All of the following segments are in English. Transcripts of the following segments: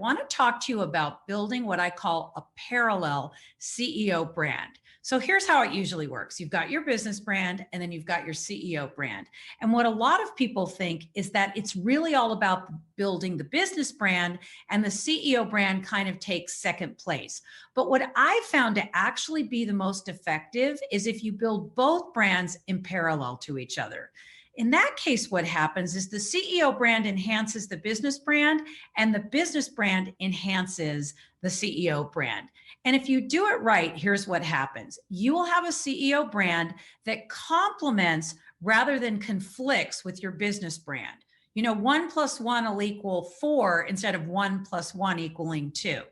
want to talk to you about building what I call a parallel CEO brand. So here's how it usually works. You've got your business brand, and then you've got your CEO brand. And what a lot of people think is that it's really all about building the business brand, and the CEO brand kind of takes second place. But what I found to actually be the most effective is if you build both brands in parallel to each other. In that case, what happens is the CEO brand enhances the business brand, and the business brand enhances the CEO brand. And if you do it right, here's what happens. You will have a CEO brand that complements rather than conflicts with your business brand. 1 + 1 will equal 4 instead of 1 + 1 equaling 2.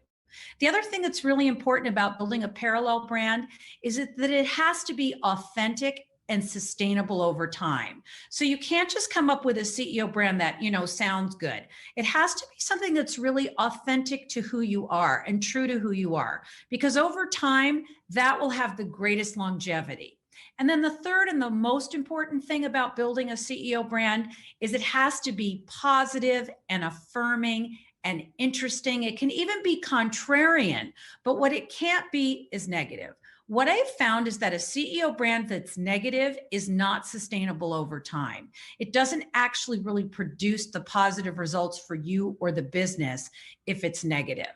The other thing that's really important about building a parallel brand is that it has to be authentic and sustainable over time. So you can't just come up with a CEO brand that, sounds good. It has to be something that's really authentic to who you are and true to who you are, because over time, that will have the greatest longevity. And then the third and the most important thing about building a CEO brand is it has to be positive and affirming and interesting. It can even be contrarian, but what it can't be is negative. What I've found is that a CEO brand that's negative is not sustainable over time. It doesn't actually really produce the positive results for you or the business if it's negative.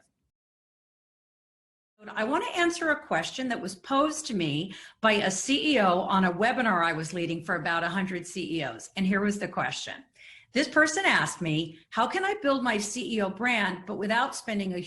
I want to answer a question that was posed to me by a CEO on a webinar I was leading for about 100 CEOs. And here was the question. This person asked me, how can I build my CEO brand, but without spending a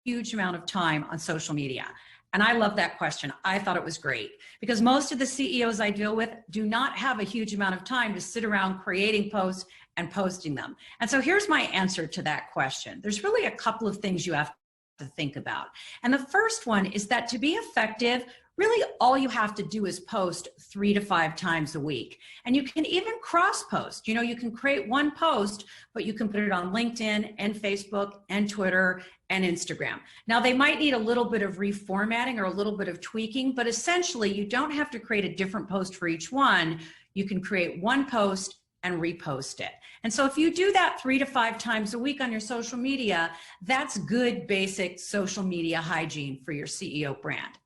huge amount of time on social media? And I love that question. I thought it was great because most of the CEOs I deal with do not have a huge amount of time to sit around creating posts and posting them. And so here's my answer to that question. There's really a couple of things you have to think about. And the first one is that to be effective, really all you have to do is post 3 to 5 times a week. And you can even cross post. You can create one post, but you can put it on LinkedIn and Facebook and Twitter and Instagram. Now they might need a little bit of reformatting or a little bit of tweaking, but essentially you don't have to create a different post for each one. You can create one post and repost it. And so if you do that 3 to 5 times a week on your social media, that's good basic social media hygiene for your CEO brand.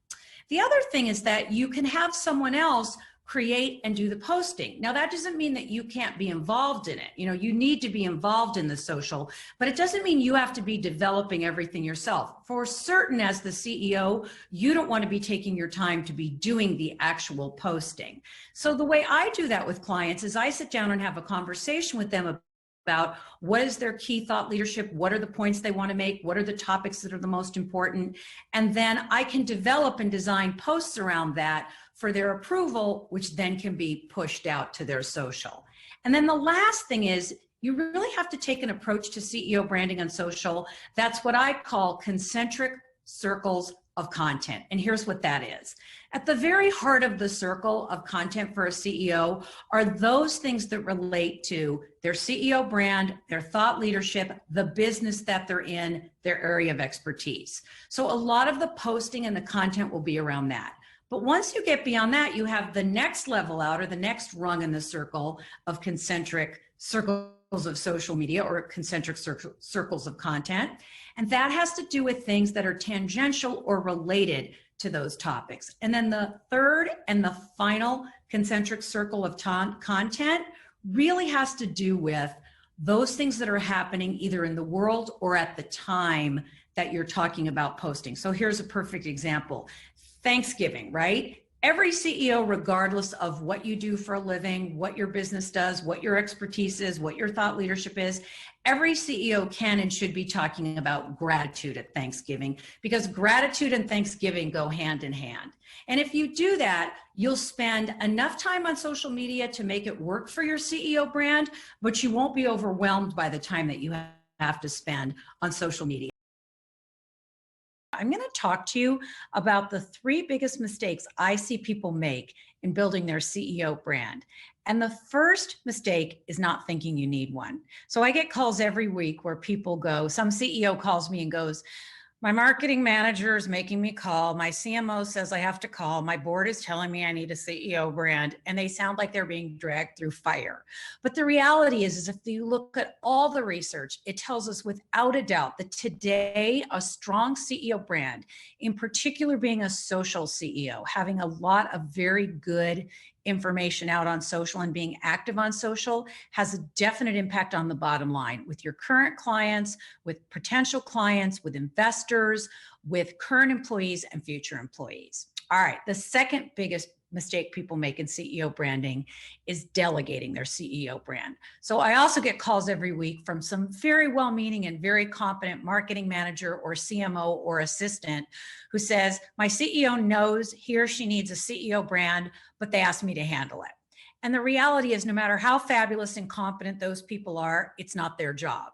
The other thing is that you can have someone else create and do the posting. Now that doesn't mean that you can't be involved in it. You need to be involved in the social, but it doesn't mean you have to be developing everything yourself. For certain, as the CEO, you don't want to be taking your time to be doing the actual posting. So the way I do that with clients is I sit down and have a conversation with them about what is their key thought leadership, what are the points they want to make, what are the topics that are the most important, and then I can develop and design posts around that for their approval, which then can be pushed out to their social. And then the last thing is you really have to take an approach to CEO branding on social. That's what I call concentric circles of content. And here's what that is. At the very heart of the circle of content for a CEO are those things that relate to their CEO brand, their thought leadership, the business that they're in, their area of expertise. So a lot of the posting and the content will be around that. But once you get beyond that, you have the next level out or the next rung in the circle of concentric circles of social media or concentric circles of content. And that has to do with things that are tangential or related to those topics. And then the third and the final concentric circle of content really has to do with those things that are happening either in the world or at the time that you're talking about posting. So here's a perfect example. Thanksgiving, right? Every CEO, regardless of what you do for a living, what your business does, what your expertise is, what your thought leadership is, every CEO can and should be talking about gratitude at Thanksgiving because gratitude and Thanksgiving go hand in hand. And if you do that, you'll spend enough time on social media to make it work for your CEO brand, but you won't be overwhelmed by the time that you have to spend on social media. I'm going to talk to you about the 3 biggest mistakes I see people make in building their CEO brand. And the first mistake is not thinking you need one. So I get calls every week where people go, some CEO calls me and goes, My marketing manager is making me call. My CMO says I have to call. My board is telling me I need a CEO brand, and they sound like they're being dragged through fire. But the reality is if you look at all the research, it tells us without a doubt that today, a strong CEO brand, in particular being a social CEO, having a lot of very good information out on social and being active on social has a definite impact on the bottom line with your current clients, with potential clients, with investors, with current employees and future employees. All right, the second biggest mistake people make in CEO branding is delegating their CEO brand. So I also get calls every week from some very well-meaning and very competent marketing manager or CMO or assistant who says, my CEO knows he or she needs a CEO brand, but they asked me to handle it. And the reality is, no matter how fabulous and competent those people are, it's not their job.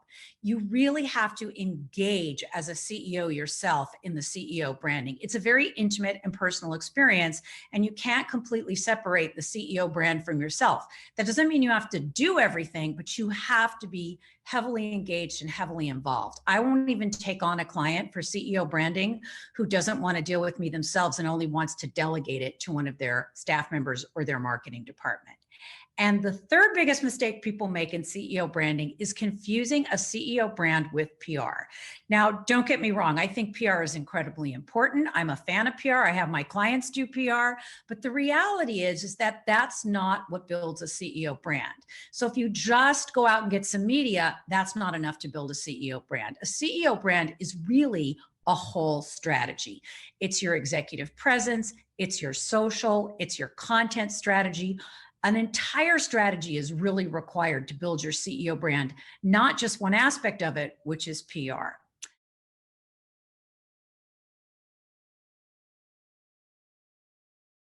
You really have to engage as a CEO yourself in the CEO branding. It's a very intimate and personal experience, and you can't completely separate the CEO brand from yourself. That doesn't mean you have to do everything, but you have to be heavily engaged and heavily involved. I won't even take on a client for CEO branding who doesn't want to deal with me themselves and only wants to delegate it to one of their staff members or their marketing department. And the third biggest mistake people make in CEO branding is confusing a CEO brand with PR. Now, don't get me wrong. I think PR is incredibly important. I'm a fan of PR. I have my clients do PR, but the reality is that that's not what builds a CEO brand. So if you just go out and get some media, that's not enough to build a CEO brand. A CEO brand is really a whole strategy. It's your executive presence, it's your social, it's your content strategy. An entire strategy is really required to build your CEO brand, not just one aspect of it, which is PR.